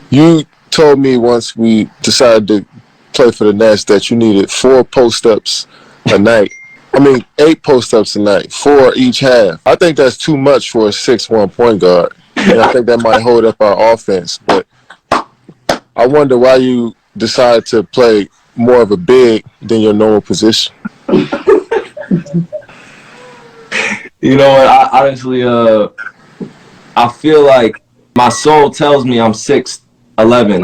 You told me once we decided to play for the Nets that you needed 4 post-ups a night. I mean, 8 post-ups a night, 4 each half. I think that's too much for a 6'1" point guard. And I think that might hold up our offense. But I wonder why you decided to play more of a big than your normal position. You know what? I honestly, I feel like my soul tells me I'm 6'11",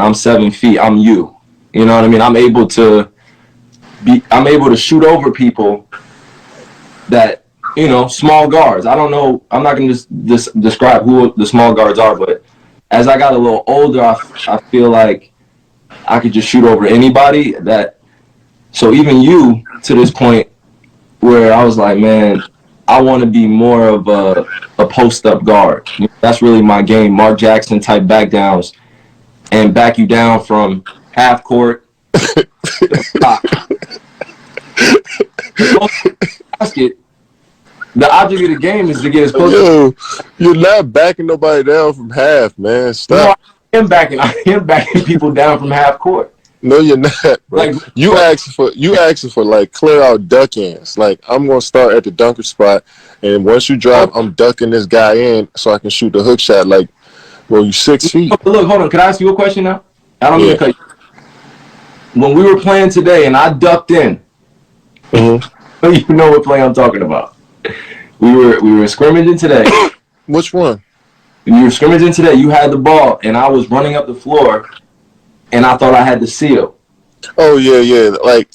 I'm 7 feet, I'm you. You know what I mean? I'm able to shoot over people that, you know, small guards. I don't know. I'm not going to just describe who the small guards are, but as I got a little older, I feel like I could just shoot over anybody. So even you, to this point, where I was like, man, I want to be more of a post-up guard. That's really my game. Mark Jackson type back downs and back you down from half court to the top. Basket. The object of the game is to get as close. Yo, you're not backing nobody down from half, man. Stop. No, I am backing people down from half court. No, you're not, bro. Like, you asking for like clear out duck ends. Like, I'm gonna start at the dunker spot, and once you drive, I'm ducking this guy in so I can shoot the hook shot. Like, well, you 6 feet. Look, hold on. Can I ask you a question now? I don't mean to cut you. When we were playing today, and I ducked in, you know what play I'm talking about. We were scrimmaging today. Which one? We were scrimmaging today. You had the ball, and I was running up the floor. And I thought I had the seal. Oh, yeah. Like,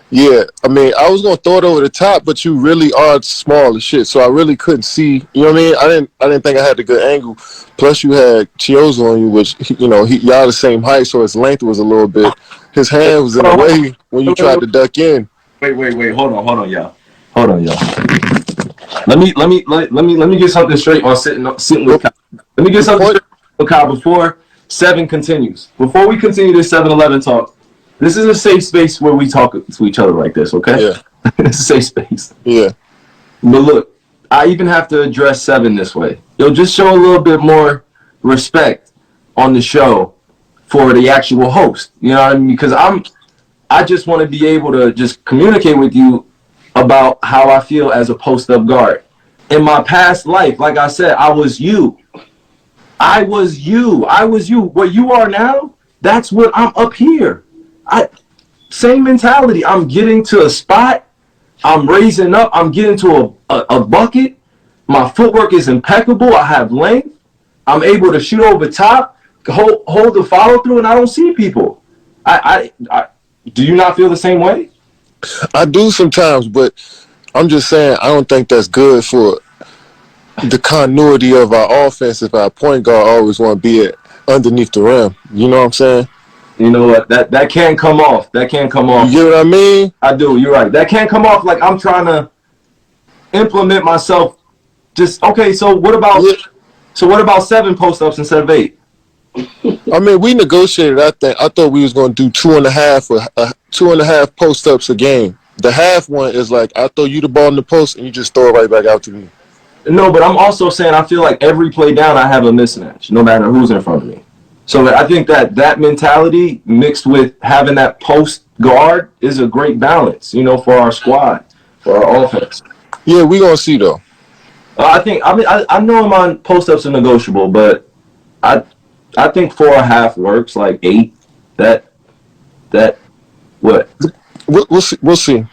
yeah. I mean, I was going to throw it over the top, but you really are small as shit. So I really couldn't see. You know what I mean? I didn't think I had a good angle. Plus, you had Chiozo on you, which, you know, y'all the same height, so his length was a little bit. His hand was in the way when you tried to duck in. Wait. Hold on, y'all. Let me get something straight on sitting with Kyle. Let me get something straight with Kyle before 7 continues. Before we continue this 7-11 talk, this is a safe space where we talk to each other like this, okay? Yeah. It's a safe space. Yeah. But look, I even have to address 7 this way. Yo, just show a little bit more respect on the show for the actual host. You know what I mean? Because I just want to be able to just communicate with you about how I feel as a post-up guard. In my past life, like I said, I was you. What you are now, that's what I'm up here. Same mentality. I'm getting to a spot. I'm raising up. I'm getting to a bucket. My footwork is impeccable. I have length. I'm able to shoot over top, hold the follow through, and I don't see people. Do you not feel the same way? I do sometimes, but I'm just saying I don't think that's good for the continuity of our offense if our point guard always want to be underneath the rim. You know what I'm saying? You know what? That can't come off. That can't come off. You know what I mean? I do. You're right. That can't come off like I'm trying to implement myself. Just okay. So what about 7 post-ups instead of 8? I mean, we negotiated. I thought we was going to do 2.5 or 2.5 post-ups a game. The half one is like I throw you the ball in the post and you just throw it right back out to me. No, but I'm also saying I feel like every play down I have a mismatch, no matter who's in front of me. So I think that mentality mixed with having that post guard is a great balance, you know, for our squad, for our offense. Yeah, we gonna see though. I know my post ups are negotiable, but I think 4.5 works. Like 8, what? We'll see. Okay.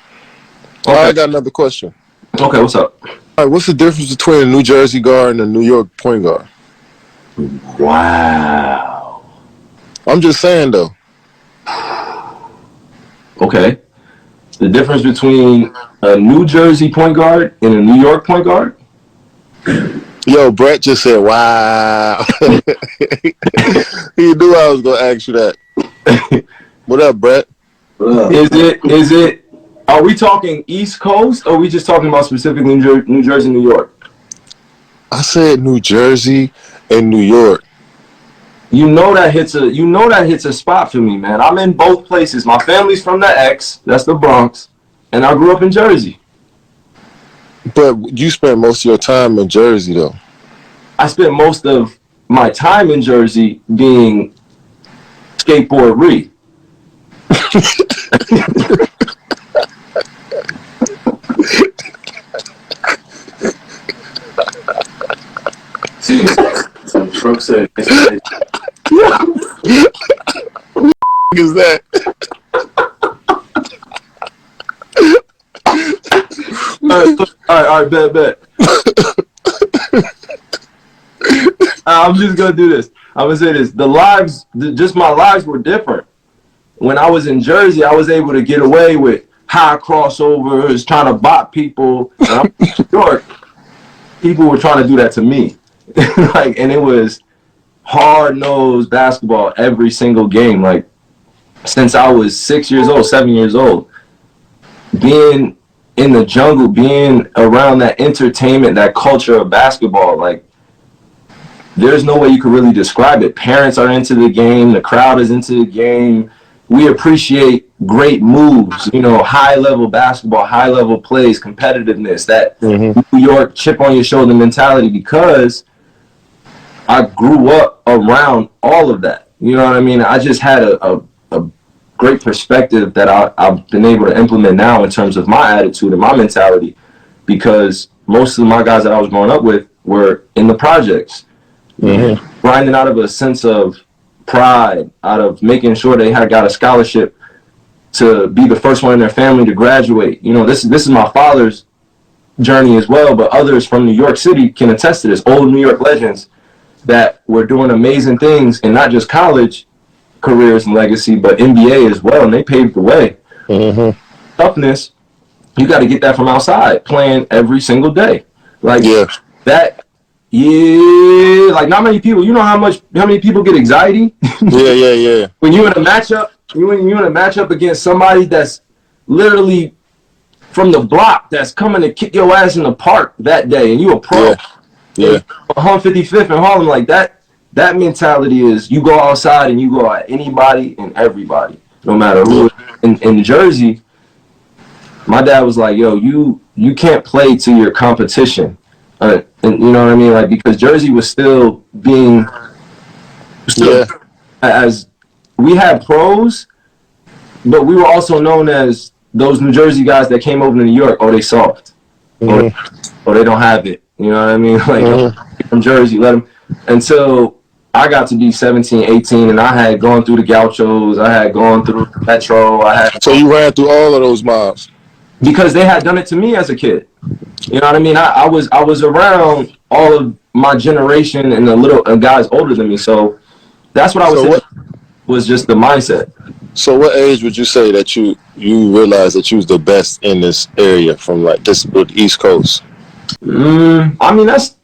I got another question. Okay, what's up? All right, what's the difference between a New Jersey guard and a New York point guard? Wow. I'm just saying, though. Okay. The difference between a New Jersey point guard and a New York point guard? Yo, Brett just said, wow. He knew I was going to ask you that. What up, Brett? Is it? Are we talking East Coast, or are we just talking about specifically New Jersey, New York? I said New Jersey and New York. You know that hits a spot for me, man. I'm in both places. My family's from the X, that's the Bronx, and I grew up in Jersey. But you spent most of your time in Jersey, though. I spent most of my time in Jersey being skateboard re. Some Trump said. Is that? All right, bet. I'm just gonna do this. I'm gonna say this. My lives were different. When I was in Jersey, I was able to get away with high crossovers, trying to bop people. When I was in New York, people were trying to do that to me. And it was hard-nosed basketball every single game. Like, since I was 7 years old, being in the jungle, being around that entertainment, that culture of basketball, like, there's no way you could really describe it. Parents are into the game. The crowd is into the game. We appreciate great moves, high-level basketball, high-level plays, competitiveness, that New York chip on your shoulder mentality, because I grew up around all of that. You know what I mean? I just had a great perspective that I've been able to implement now in terms of my attitude and my mentality, because most of my guys that I was growing up with were in the projects. Grinding out of a sense of pride, out of making sure they had got a scholarship to be the first one in their family to graduate. This is my father's journey as well, but others from New York City can attest to this. Old New York legends that were doing amazing things in not just college careers and legacy, but NBA as well, and they paved the way. Toughness, you got to get that from outside, playing every single day. Like not many people. You know how many people get anxiety? Yeah. When you're in a matchup, against somebody that's literally from the block, that's coming to kick your ass in the park that day, and you a pro. Yeah. 155th in Harlem, like that. That mentality is, you go outside and you go at anybody and everybody, no matter who. In Jersey, my dad was like, "Yo, you can't play to your competition." And you know what I mean? Like, because Jersey was still as we had pros, but we were also known as those New Jersey guys that came over to New York. Oh, they soft. Or they don't have it. You know what I mean? Like, from Jersey, let them. Until I got to be 17, 18, and I had gone through the Gauchos. I had gone through Metro. So you ran through all of those mobs? Because they had done it to me as a kid. You know what I mean? I was around all of my generation and the little guys older than me. So that's what I was was just the mindset. So what age would you say that you realized that you was the best in this area from like this East Coast? I mean, that's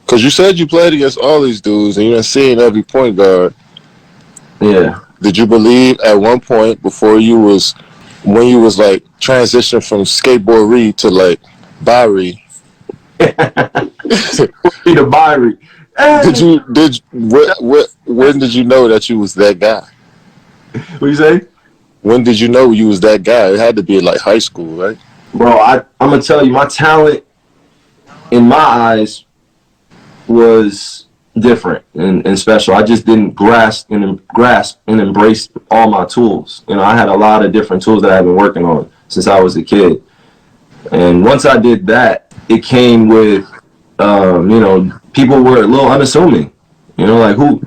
because you said you played against all these dudes and you done seen every point guard. Yeah. Did you believe at one point when you was like transitioning from skateboard read to like Byrie? To Byrie. When did you know that you was that guy? What you say? When did you know you was that guy? It had to be like high school, right? Bro, I'm gonna tell you, my talent in my eyes was different and special. I just didn't grasp and embrace all my tools. I had a lot of different tools that I've been working on since I was a kid. And once I did that, it came with, people were a little unassuming. Like who?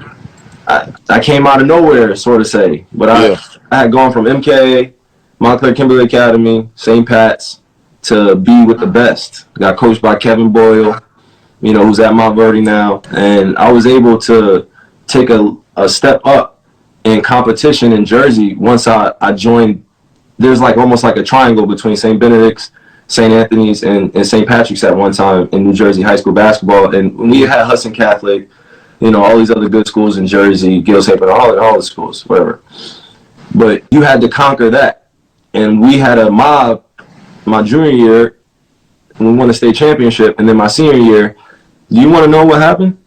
I came out of nowhere, sort of say. But I had gone from MK, Montclair Kimberly Academy, St. Pat's, to be with the best. Got coached by Kevin Boyle, who's at Mount Verdi now. And I was able to take a step up in competition in Jersey once I joined. There's like almost like a triangle between St. Benedict's, St. Anthony's, and St. Patrick's at one time in New Jersey high school basketball. And we had Hudson Catholic, all these other good schools in Jersey, Gill St. Bernard, all the schools, whatever. But you had to conquer that. And we had a mob my junior year, and we won the state championship. And then my senior year, do you want to know what happened?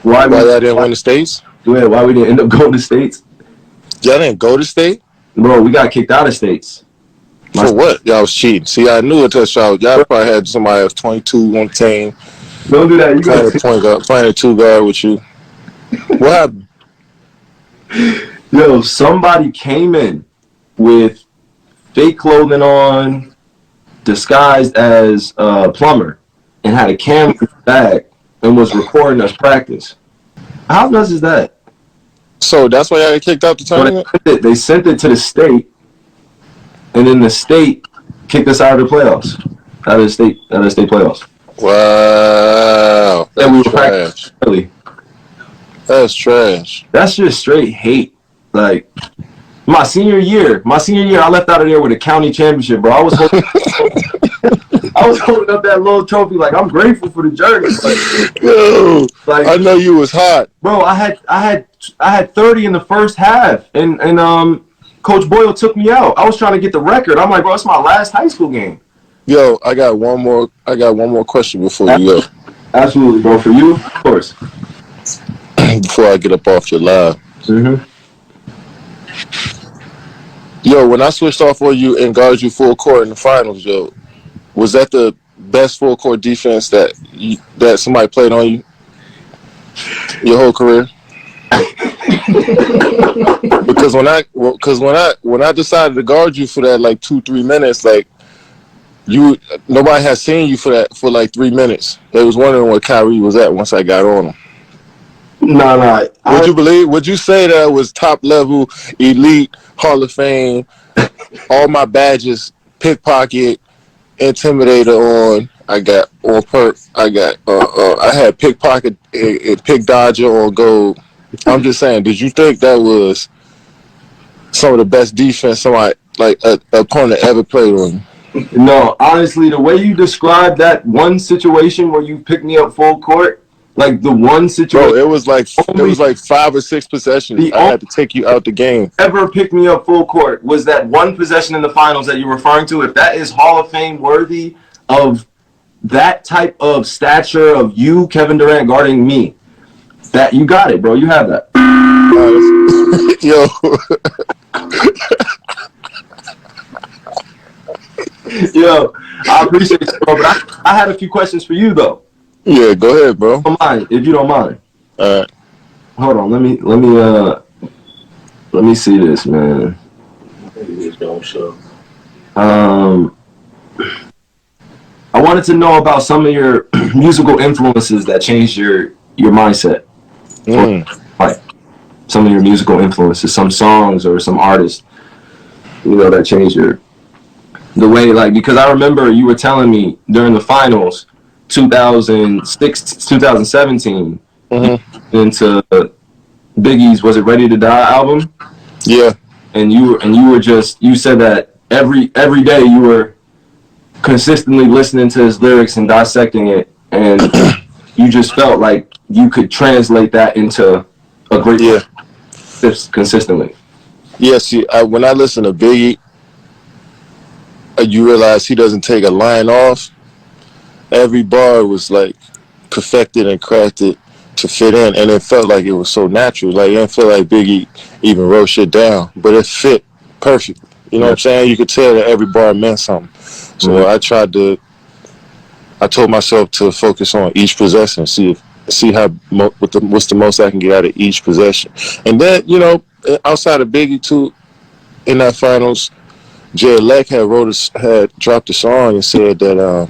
Why I didn't win the states? Yeah, why we didn't end up going to states? Y'all didn't go to state? Bro, we got kicked out of states. For what? Y'all was cheating. See, I knew it touched y'all. Y'all probably had somebody else 22 on the team. Don't do that. You got playing a two guard with you. What happened? Yo, somebody came in with fake clothing on, disguised as a plumber, and had a camera in the bag and was recording us practice. How nuts is that? So that's why I got kicked out the So tournament? they sent it to the state, and then the state kicked us out of the playoffs. Out of the state playoffs. Wow. And we That's were practicing trash. early. That's trash. That's just straight hate. Like my senior year, I left out of there with a county championship, bro. I was holding up that little trophy like I'm grateful for the jersey. Yo, Like I know you was hot. bro, I had 30 in the first half, and Coach Boyle took me out. I was trying to get the record. I'm like, bro, it's my last high school game. Yo, I got one more question before you go. Absolutely, bro. For you, of course. Before I get up off your live. Mm-hmm. Yo, when I switched off on you and guarded you full court in the finals, yo, was that the best full court defense that somebody played on you your whole career? Because when I decided to guard you for that like 2-3 minutes, like nobody had seen you for like 3 minutes. They was wondering where Kyrie was at once I got on him. No. Would you say that was top level, elite, Hall of Fame, all my badges, pickpocket, intimidator on? I got on perk. I had pickpocket and pick dodger on gold. I'm just saying, did you think that was some of the best defense somebody like a opponent ever played on you? No, honestly, the way you described that one situation where you picked me up full court, like the one situation. Bro, it was like 5 or 6 possessions. I had to take you out the game. Ever picked me up full court was that one possession in the finals that you're referring to. If that is Hall of Fame worthy of that type of stature of you, Kevin Durant, guarding me, that you got it, bro. You have that. Yo. Yo, I appreciate you, bro. But I had a few questions for you, though. Yeah, go ahead, bro. If you don't mind. All right. Hold on. Let me see this, man. I wanted to know about some of your musical influences that changed your mindset. Like some of your musical influences, some songs or some artists, that changed the way, like, because I remember you were telling me during the finals, 2017, into Biggie's "Was It Ready to Die" album. Yeah. And you said that every day you were consistently listening to his lyrics and dissecting it, and you just felt like you could translate that into a great consistently. Yeah, see, when I listen to Biggie, you realize he doesn't take a line off. Every bar was like perfected and crafted to fit in, and it felt like it was so natural. Like, it didn't feel like Biggie even wrote shit down, but it fit perfect. You know what I'm saying? You could tell that every bar meant something. So I told myself to focus on each possession, see what's the most I can get out of each possession. And then, outside of Biggie too, in that finals, Jay Elect had dropped a song and said that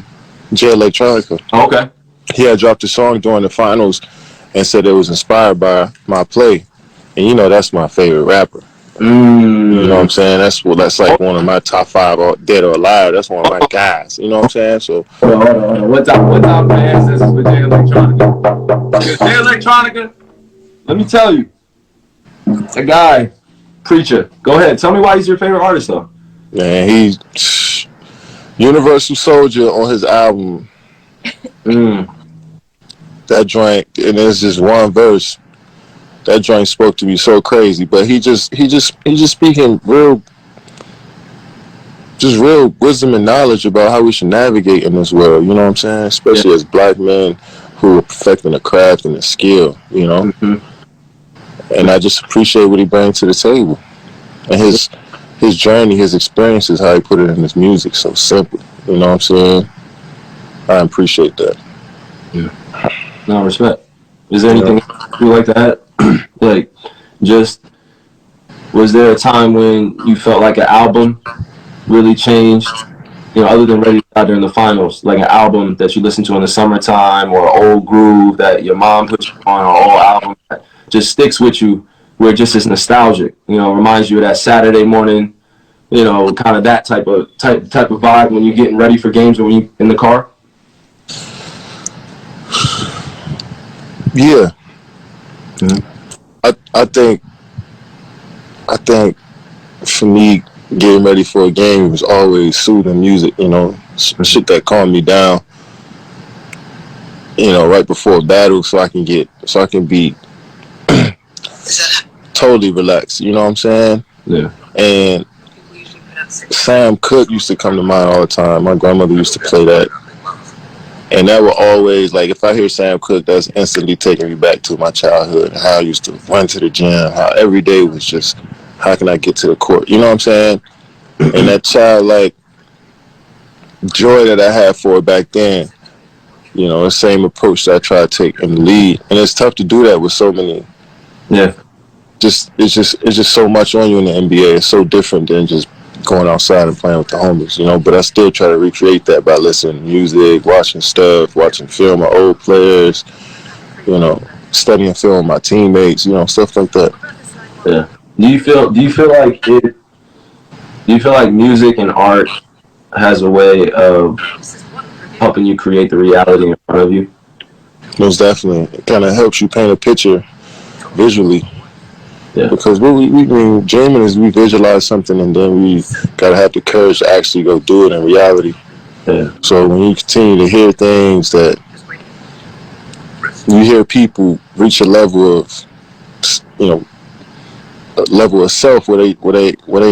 Jay Electronica. Okay. He had dropped a song during the finals and said it was inspired by my play. And that's my favorite rapper. You know what I'm saying? That's like one of my top 5 dead or alive. That's one of my guys. You know what I'm saying? So hold on. What time fans this is with Jay Electronica? Jay Electronica, let me tell you, a guy, preacher. Go ahead. Tell me why he's your favorite artist, though. Man, he's Universal Soldier on his album. That joint, and there's just one verse. That joint spoke to me so crazy, but he just speaking real wisdom and knowledge about how we should navigate in this world. You know what I'm saying? Especially as black men who are perfecting the craft and the skill. And I just appreciate what he brings to the table, and his journey, his experiences, how he put it in his music. So simple. You know what I'm saying? I appreciate that. Yeah. No, respect. Is there anything you like to add? Like, just Was there a time when you felt like an album really changed? You know, other than Ready to Die during the finals, like an album that you listen to in the summertime, or an old groove that your mom puts you on, or an old album that just sticks with you, where it just is nostalgic. You know, reminds you of that Saturday morning. You know, kind of that type of vibe when you're getting ready for games or when you in the car. Yeah, Mm-hmm. I think for me, getting ready for a game was always soothing music. You know, shit that calmed me down. You know, right before a battle, so I can be totally relaxed. You know what I'm saying? Yeah. And Sam Cooke used to come to mind all the time. My grandmother used to play that. And that will always, like, if I hear Sam Cooke, that's instantly taking me back to my childhood. How I used to run to the gym. How every day was just, how can I get to the court? You know what I'm saying? And that childlike joy that I had for it back then, you know, the same approach that I try to take in the league. And it's tough to do that with so many. Yeah. It's just so much on you in the NBA. It's so different than just going outside and playing with the homies, you know. But I still try to recreate that by listening to music, watching stuff, watching film of old players, you know, studying film with my teammates, you know, stuff like that. Yeah. Do you feel like music and art has a way of helping you create the reality in front of you? Most definitely, it kind of helps you paint a picture visually. Yeah. Because what we mean, dreaming is we visualize something and then we gotta have the courage to actually go do it in reality. Yeah. So when you continue to hear things that you hear people reach a level of, you know, a level of self where they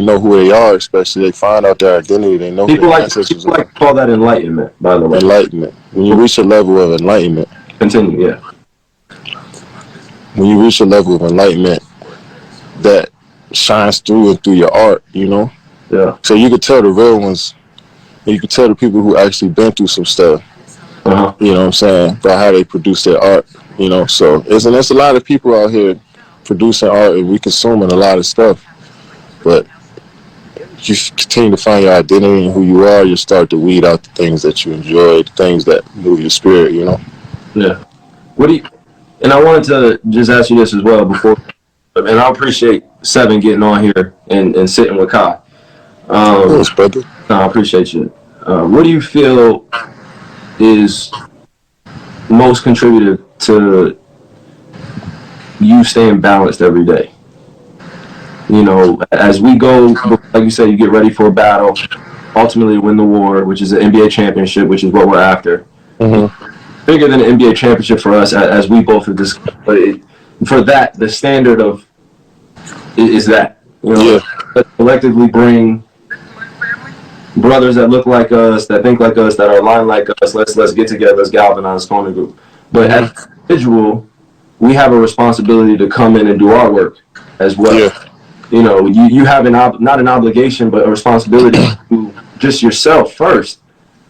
know who they are, especially they find out their identity, they know who People their like ancestors people are. like to call that enlightenment, by the way. Enlightenment. When you reach a level of enlightenment, Continue, yeah. when you reach a level of enlightenment that shines through and through your art, you know. Yeah. So you could tell the real ones. You can tell the people who actually been through some stuff, Uh-huh. you know what I'm saying, by how they produce their art, you know. So there's a lot of people out here producing art and we consuming a lot of stuff. But you continue to find your identity and who you are, you start to weed out the things that you enjoy, the things that move your spirit, you know. Yeah. What do you and I wanted to just ask you this as well before and I appreciate Seven getting on here and sitting with Kai. Yes, brother. No, I appreciate you. What do you feel is most contributive to you staying balanced every day? You know, as we go, like you said, you get ready for a battle, ultimately win the war, which is the NBA championship, which is what we're after. Mm-hmm. Bigger than the NBA championship for us, as we both have discussed. But for that, the standard of is that, you know, Yeah. let's collectively bring brothers that look like us, that think like us, that are aligned like us. Let's get together. Let's galvanize this corner group. But as an individual, we have a responsibility to come in and do our work as well. Yeah. You know, you have not an obligation, but a responsibility to just yourself first.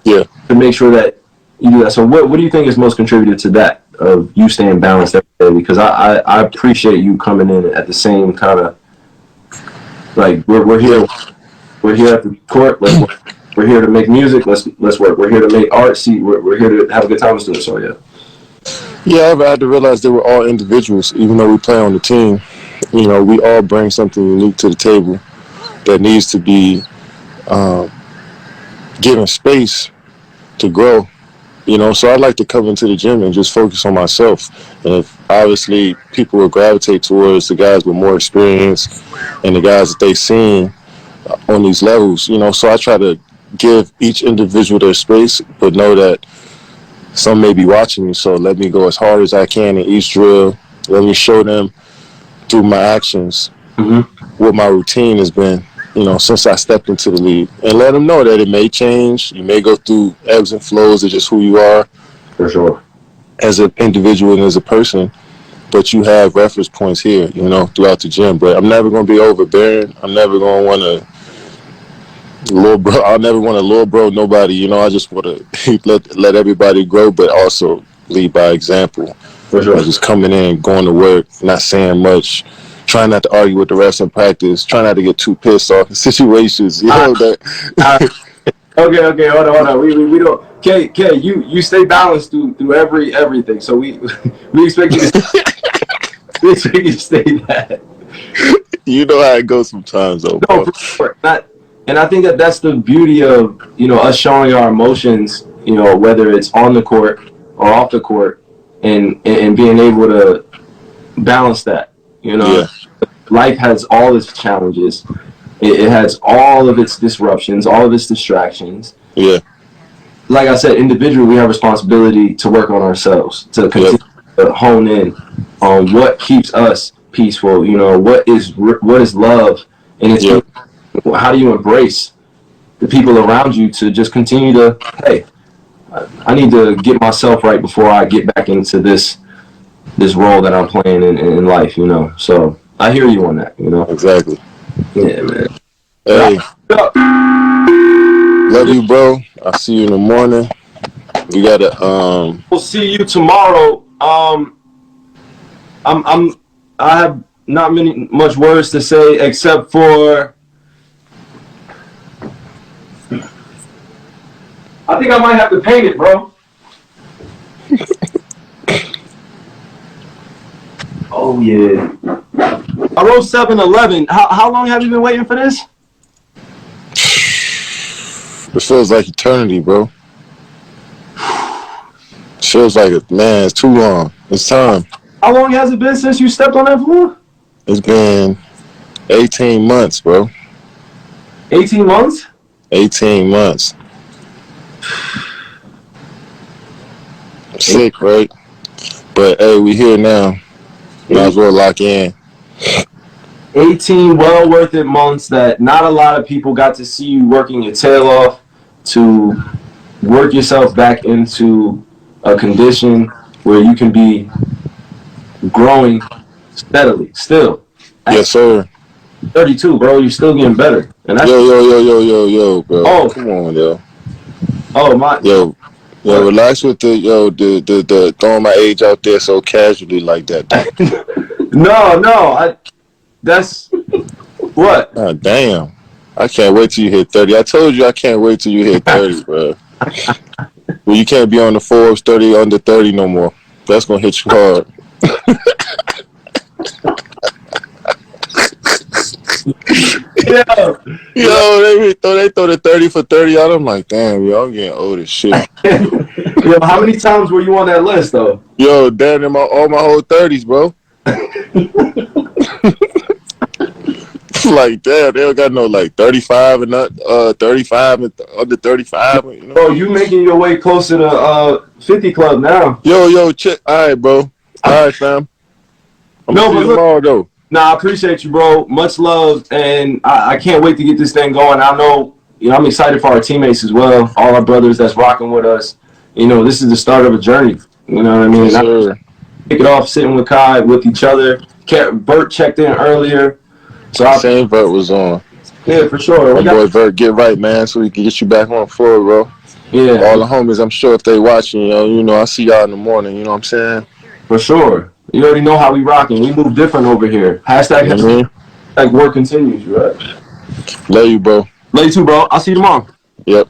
Yeah. To make sure that you do that. So what do you think is most contributed to that of you staying balanced every day? Because I appreciate you coming in at the same kind of like we're here at the court. Let's work. We're here to make music. Let's work. We're here to make art. See, we're here to have a good time. Let's do it. So yeah. Yeah, I had to realize they were all individuals, even though we play on the team. You know, we all bring something unique to the table that needs to be given space to grow. You know, so I like to come into the gym and just focus on myself. And if obviously people will gravitate towards the guys with more experience and the guys that they've seen on these levels, you know, so I try to give each individual their space, but know that some may be watching me, so let me go as hard as I can in each drill. Let me show them through my actions what my routine has been, you know, since I stepped into the league. And let them know that it may change. You may go through ebbs and flows of just who you are. For sure. As an individual and as a person, but you have reference points here, you know, throughout the gym. But I'm never going to be overbearing. I'm never going to want to little bro. I never want to little bro nobody. You know, I just want to let everybody grow, but also lead by example. For sure. Just coming in, going to work, not saying much, Try not to argue with the refs in practice. Try not to get too pissed off in situations. You know that. Okay, hold on. We don't. K, you stay balanced through everything. So we expect you to stay that. You know how it goes sometimes, though, bro. No, for sure. And I think that's the beauty of us showing our emotions. Whether it's on the court or off the court, and being able to balance that. Yeah. Life has all its challenges. It has all of its disruptions, all of its distractions. Yeah. Like I said, individually, we have responsibility to work on ourselves, to continue to hone in on what keeps us peaceful. What is love, and it's how do you embrace the people around you to just continue to, hey, I need to get myself right before I get back into this role that I'm playing in life. So I hear you on that. Exactly. Yeah, man. Hey, love you, bro. I'll see you in the morning. We gotta. We'll see you tomorrow. I have not much words to say except for I think I might have to paint it, bro. Oh yeah. I wrote 7-11. How long have you been waiting for this? It feels like eternity, bro. It feels like it's too long. It's time. How long has it been since you stepped on that floor? It's been 18 months, bro. 18 months? 18 months. I'm sick, right? But hey, we here now. Might as well lock in. 18 well worth it months that not a lot of people got to see you working your tail off to work yourself back into a condition where you can be growing steadily still. Yes, sir. 32, bro, you're still getting better. And that's Yo, bro. Oh. Come on, yo. Oh my. Yo, relax with the throwing my age out there so casually like that. No, that's what? Oh, damn. I can't wait till you hit 30. I told you I can't wait till you hit 30, bro. Well, you can't be on the Forbes 30 under 30 no more. That's gonna hit you hard. Yo, they throw the 30 for 30 out. I'm like, damn, yo, I'm getting old as shit. Yo, how many times were you on that list though? Yo, damn, all my whole 30s, bro. Like, damn, they don't got no like 35 and not 35 and under 35. Bro, you making your way closer to 50 club now. Yo, check. All right, bro. All right, fam. I'm gonna see you tomorrow, though. Nah, I appreciate you, bro. Much love, and I can't wait to get this thing going. I know, I'm excited for our teammates as well, all our brothers that's rocking with us. This is the start of a journey. You know what I mean? Sure. Kick it off sitting with Kai, with each other. Bert checked in earlier. So Same Bert was on. Yeah, for sure. My boy Bert, get right, man, so we can get you back on the floor, bro. Yeah. All the homies, I'm sure if they watching, I'll see y'all in the morning. You know what I'm saying? For sure. You already know how we rocking. We move different over here. Hashtag work continues, right? Love you, bro. Love you too, bro. I'll see you tomorrow. Yep.